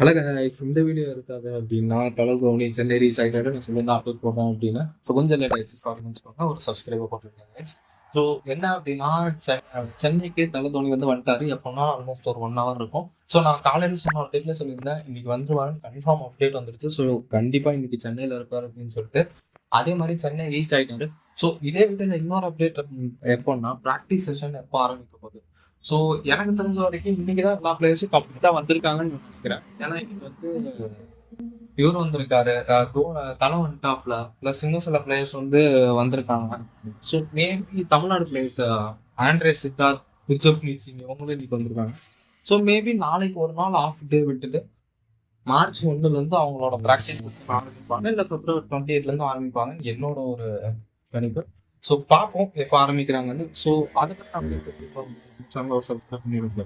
Hello guys, இந்த video எதுக்காக அப்படின்னா தலை தோனி சென்னை ரீச் ஆகிட்டாரு. நான் சொல்லி அப்லோட் போடுறேன் அப்படின்னா கொஞ்சம் லேட் ஆயிடுச்சு, சாரி வச்சுக்கோங்க. ஒரு சப்ஸ்கிரைபர் போட்டுருக்கேன். ஸோ என்ன அப்படின்னா சென்னைக்கு தலை தோனி வந்துட்டாரு. எப்போனா ஆல்மோஸ்ட் ஒரு 1 hour இருக்கும். ஸோ நான் காலையில் சொன்ன அப்டேட்ல சொல்லியிருந்தேன், இன்னைக்கு வந்துருவாரு, கன்ஃபார்ம் அப்டேட் வந்துருச்சு. ஸோ கண்டிப்பாக இன்னைக்கு சென்னையில் இருப்பார் அப்படின்னு சொல்லிட்டு அதே மாதிரி சென்னை ரீச் ஆகிட்டாரு. ஸோ இதே விட இன்னொரு அப்டேட் எப்போன்னா ப்ராக்டிஸ் செஷன் எப்போ ஆரம்பிக்க போகுது. ஸோ எனக்கு தெரிஞ்ச வரைக்கும் இன்னைக்கு தான் எல்லா பிளேயர்ஸும் கம்ப்ளீட்டாக வந்திருக்காங்கன்னு நினைக்கிறேன். ஏன்னா இன்னைக்கு இவர் வந்திருக்காரு, தலை வந்துட்டாப்ல, ப்ளஸ் இன்னும் சில பிளேயர்ஸ் வந்திருக்காங்க. So maybe Tamil Nadu players Andre Siddharth, Gurjapreet Singh இவங்களும் இன்னைக்கு வந்திருக்காங்க. ஸோ மேபி நாளைக்கு ஒரு நாள் ஆஃப் டே விட்டுட்டு மார்ச் 1 அவங்களோட ப்ராக்டிஸ் ஆரம்பிப்பாங்க, இல்லை February 28 ஆரம்பிப்பாங்க என்னோட ஒரு கணிப்பு. ஸோ பார்ப்போம் எப்போ ஆரம்பிக்கிறாங்கன்னு. ஸோ அதை பற்றி சேனல் சப்ஸ்கிரைப் பண்ணிடுங்க.